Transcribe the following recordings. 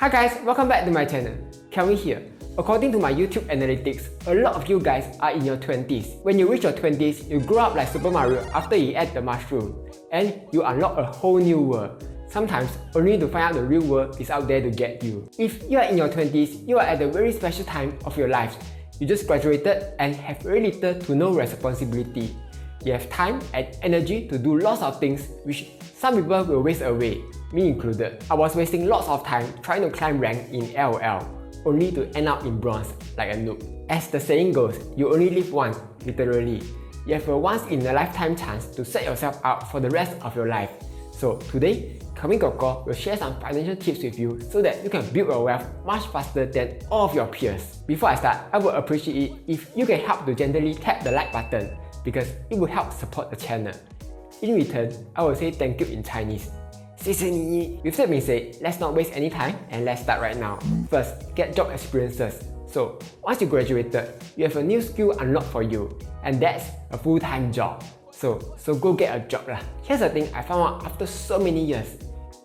Hi guys, welcome back to my channel. Kelvin here. According to my YouTube analytics, a lot of you guys are in your 20s. When you reach your 20s, you grow up like Super Mario after you ate the mushroom, and you unlock a whole new world. Sometimes only to find out the real world is out there to get you. If you are in your 20s, you are at a very special time of your life. You just graduated and have very little to no responsibility. You have time and energy to do lots of things which some people will waste away, me included. I was wasting lots of time trying to climb rank in LOL, only to end up in bronze like a noob. As the saying goes, you only live once, literally. You have a once in a lifetime chance to set yourself up for the rest of your life. So today, Kelvin will share some financial tips with you so that you can build your wealth much faster than all of your peers. Before I start, I would appreciate it if you can help to gently tap the like button because it will help support the channel. In return, I will say thank you in Chinese. 谢谢你. With that being said, let's not waste any time and let's start right now. First, get job experiences. So, once you graduated, you have a new skill unlocked for you, and that's a full-time job. So go get a job lah. Here's the thing I found out after so many years.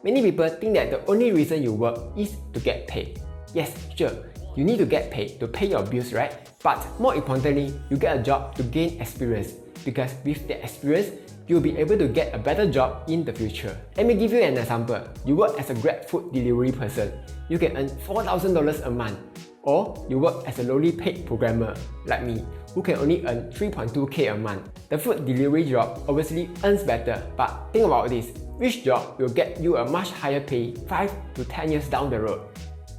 Many people think that the only reason you work is to get paid. Yes, sure, you need to get paid to pay your bills, right? But more importantly, you get a job to gain experience, because with that experience, you'll be able to get a better job in the future. Let me give you an example. You work as a Grab food delivery person. You can earn $4,000 a month. Or you work as a lowly paid programmer like me, who can only earn 3.2k a month. The food delivery job obviously earns better, but think about this. Which job will get you a much higher pay 5 to 10 years down the road?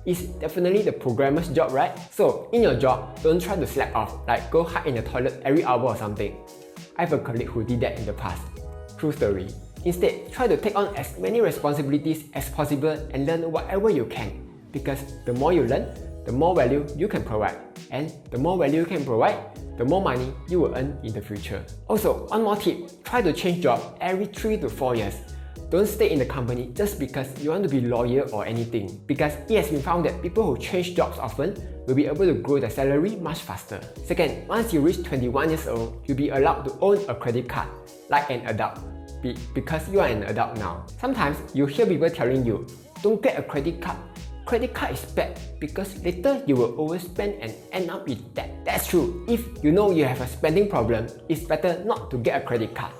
It's definitely the programmer's job, right? So in your job, don't try to slack off, like go hide in the toilet every hour or something. I have a colleague who did that in the past. True story. Instead, try to take on as many responsibilities as possible and learn whatever you can. Because the more you learn, the more value you can provide. And the more value you can provide, the more money you will earn in the future. Also, one more tip, try to change job every 3 to 4 years. Don't stay in the company just because you want to be loyal or anything. Because it has been found that people who change jobs often will be able to grow their salary much faster. Second, once you reach 21 years old, you'll be allowed to own a credit card, like an adult. Because you are an adult now. Sometimes you hear people telling you, don't get a credit card. Credit card is bad because later you will overspend and end up with debt. That's true. If you know you have a spending problem, it's better not to get a credit card.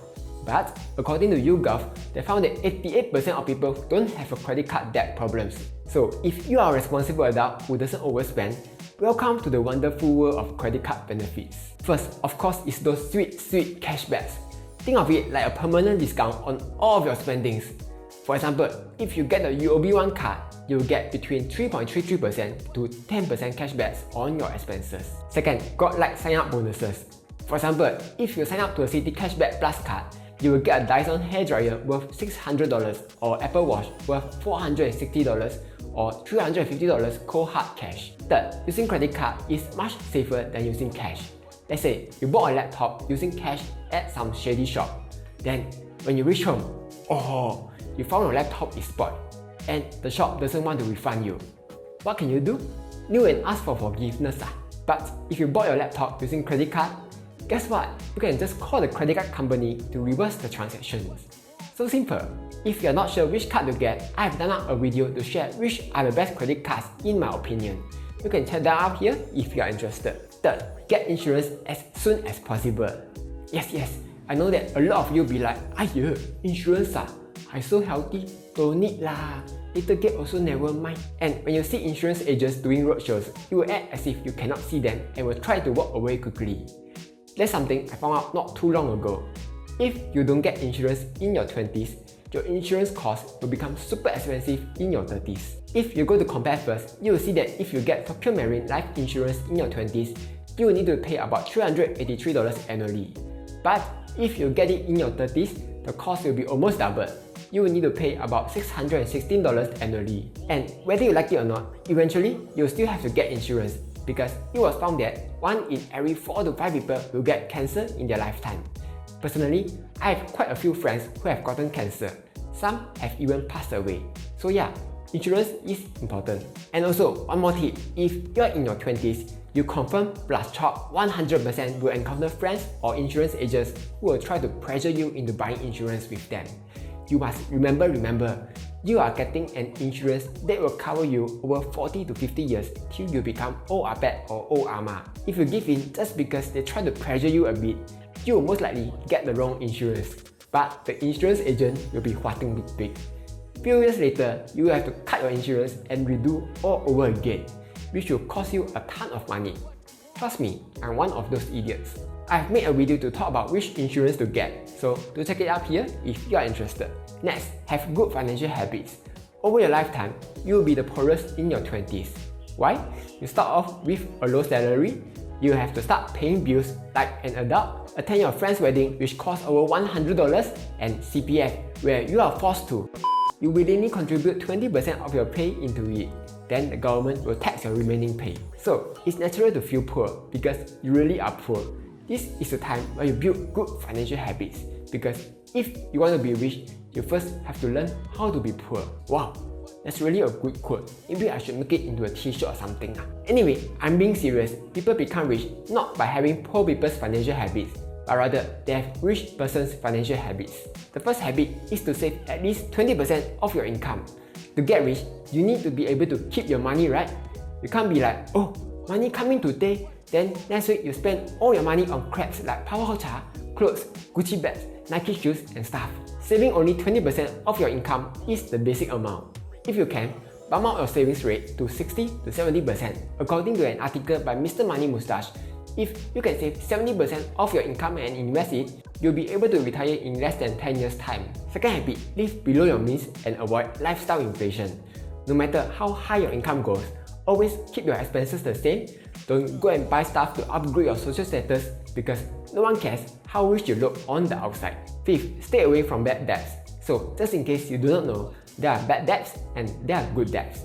But according to YouGov, they found that 88% of people don't have a credit card debt problems. So if you are a responsible adult who doesn't overspend, welcome to the wonderful world of credit card benefits. First, of course, is those sweet cashbacks. Think of it like a permanent discount on all of your spendings. For example, if you get the UOB One card, you'll get between 3.33% to 10% cashbacks on your expenses. Second, got like sign up bonuses. For example, if you sign up to a Citi Cashback Plus card, you will get a Dyson hairdryer worth $600 or Apple Watch worth $460 or $350 cold hard cash. Third, using credit card is much safer than using cash. Let's say you bought a laptop using cash at some shady shop. Then, when you reach home, you found your laptop is spoiled and the shop doesn't want to refund you. What can you do? Kneel and ask for forgiveness. But if you bought your laptop using credit card, guess what? You can just call the credit card company to reverse the transactions. So simple. If you're not sure which card to get, I have done up a video to share which are the best credit cards in my opinion. You can check that out here if you are interested. Third, get insurance as soon as possible. Yes, I know that a lot of you be like, "Aiyo, insurance I so healthy, don't need lah. Little get also never mind." And when you see insurance agents doing roadshows, you will act as if you cannot see them and will try to walk away quickly. That's something I found out not too long ago. If you don't get insurance in your 20s, your insurance cost will become super expensive in your 30s. If you go to compare first, you will see that if you get Tokio Marine life insurance in your 20s, you will need to pay about $383 annually. But if you get it in your 30s, the cost will be almost doubled. You will need to pay about $616 annually. And whether you like it or not, eventually you'll still have to get insurance because it was found that 1 in every 4 to 5 people will get cancer in their lifetime. Personally, I have quite a few friends who have gotten cancer. Some have even passed away. So yeah, insurance is important. And also, one more tip, if you're in your 20s, you confirm plus chalk 100% will encounter friends or insurance agents who will try to pressure you into buying insurance with them. You must remember, you are getting an insurance that will cover you over 40 to 50 years till you become old Apet or old Ama. If you give in just because they try to pressure you a bit, you will most likely get the wrong insurance. But the insurance agent will be whatting big. Few years later, you will have to cut your insurance and redo all over again, which will cost you a ton of money. Trust me, I'm one of those idiots. I've made a video to talk about which insurance to get, so do check it out here if you are interested. Next, have good financial habits. Over your lifetime, you will be the poorest in your 20s. Why? You start off with a low salary, you have to start paying bills like an adult, attend your friend's wedding which costs over $100, and CPF where you are forced to. You willingly contribute 20% of your pay into it. Then the government will tax your remaining pay. So it's natural to feel poor because you really are poor. This is the time where you build good financial habits, because if you want to be rich, you first have to learn how to be poor. Wow, that's really a good quote. Maybe I should make it into a t-shirt or something. Anyway, I'm being serious. People become rich not by having poor people's financial habits, but rather they have rich person's financial habits. The first habit is to save at least 20% of your income. To get rich, you need to be able to keep your money, right? You can't be like, oh, money coming today, then next week you spend all your money on craps like powerhouse cha, clothes, Gucci bags, Nike shoes and stuff. Saving only 20% of your income is the basic amount. If you can, bump up your savings rate to 60 to 70%. According to an article by Mr. Money Mustache, if you can save 70% of your income and invest it, you'll be able to retire in less than 10 years' time. Second habit, live below your means and avoid lifestyle inflation. No matter how high your income goes, always keep your expenses the same. Don't go and buy stuff to upgrade your social status because no one cares how rich you look on the outside. Fifth, stay away from bad debts. So just in case you do not know, there are bad debts and there are good debts.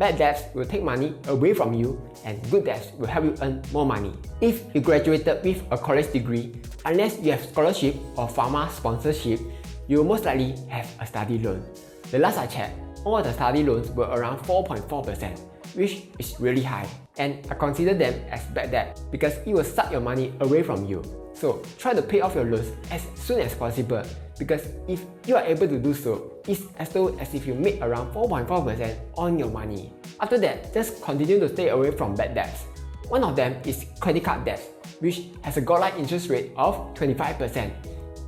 Bad debts will take money away from you and good debts will help you earn more money. If you graduated with a college degree, unless you have scholarship or pharma sponsorship, you will most likely have a study loan. The last I checked, all the study loans were around 4.4%, which is really high. And I consider them as bad debt because it will suck your money away from you. So try to pay off your loans as soon as possible, because if you are able to do so, it's as though as if you made around 4.4% on your money. After that, just continue to stay away from bad debts. One of them is credit card debts, which has a godlike interest rate of 25%.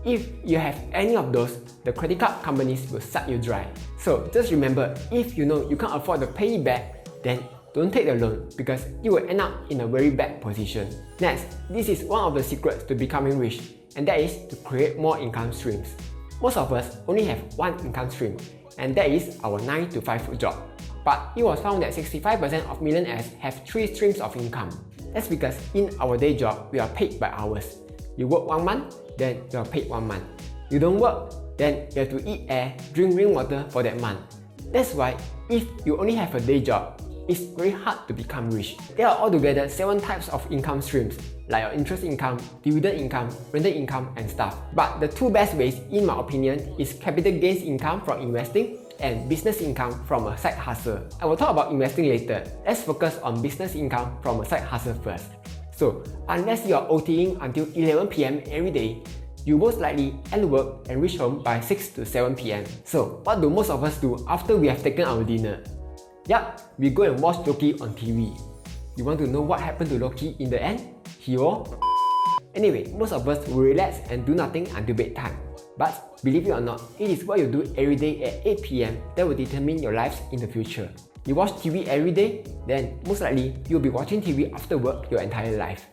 If you have any of those, the credit card companies will suck you dry. So just remember, if you know you can't afford to pay it back, then don't take the loan because you will end up in a very bad position. Next, this is one of the secrets to becoming rich, and that is to create more income streams. Most of us only have one income stream, and that is our 9 to 5 job. But it was found that 65% of millionaires have 3 streams of income. That's because in our day job, we are paid by hours. You work 1 month, then you are paid 1 month. You don't work, then you have to eat air, drink rainwater for that month. That's why if you only have a day job, it's very hard to become rich. There are altogether 7 types of income streams, like your interest income, dividend income, rental income, and stuff. But the 2 best ways, in my opinion, is capital gains income from investing and business income from a side hustle. I will talk about investing later. Let's focus on business income from a side hustle first. So, unless you are OTing until 11 PM every day, you most likely end work and reach home by 6 to 7 PM. So, what do most of us do after we have taken our dinner? Yup, we go and watch Loki on TV. You want to know what happened to Loki in the end? He will... Anyway, most of us will relax and do nothing until bedtime. But believe it or not, it is what you do every day at 8 PM that will determine your lives in the future. You watch TV every day, then most likely you'll be watching TV after work your entire life.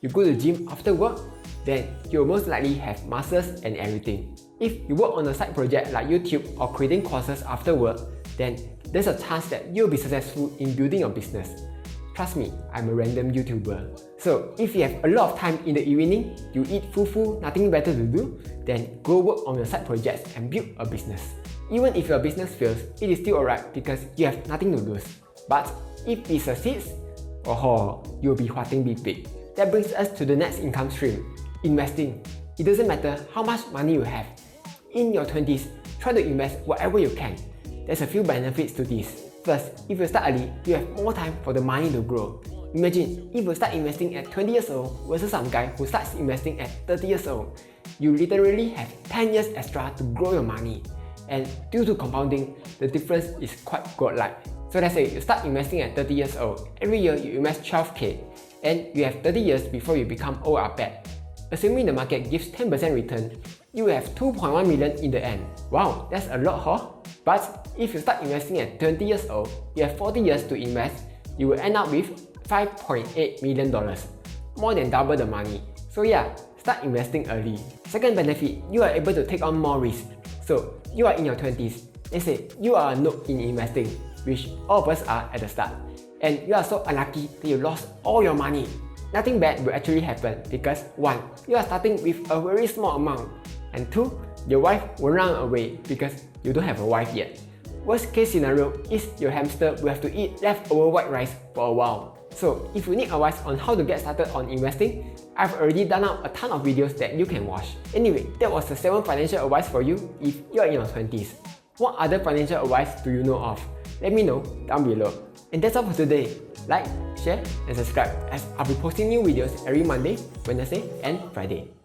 You go to the gym after work, then you'll most likely have muscles and everything. If you work on a side project like YouTube or creating courses after work, then there's a chance that you'll be successful in building your business. Trust me, I'm a random YouTuber. So if you have a lot of time in the evening, you eat fufu, nothing better to do, then go work on your side projects and build a business. Even if your business fails, it is still alright because you have nothing to lose. But if it succeeds, you'll be whatting big. That brings us to the next income stream, investing. It doesn't matter how much money you have. In your 20s, try to invest whatever you can. There's a few benefits to this. First, if you start early, you have more time for the money to grow. Imagine if you start investing at 20 years old versus some guy who starts investing at 30 years old. You literally have 10 years extra to grow your money. and due to compounding, the difference is quite godlike. So let's say you start investing at 30 years old, every year you invest 12k, and you have 30 years before you become old or bad. Assuming the market gives 10% return, you will have 2.1 million in the end. Wow, that's a lot, huh? But if you start investing at 20 years old, you have 40 years to invest, you will end up with $5.8 million, more than double the money. So yeah, start investing early. Second benefit, you are able to take on more risk. So you are in your 20s, let's say you are a noob in investing, which all of us are at the start, and you are so unlucky that you lost all your money. Nothing bad will actually happen because 1. You are starting with a very small amount, and 2. Your wife will run away because you don't have a wife yet. Worst case scenario is your hamster will have to eat leftover white rice for a while. So if you need advice on how to get started on investing, I've already done out a ton of videos that you can watch. Anyway, that was the 7 financial advice for you if you are in your 20s. What other financial advice do you know of? Let me know down below. And that's all for today. Like, share and subscribe as I'll be posting new videos every Monday, Wednesday and Friday.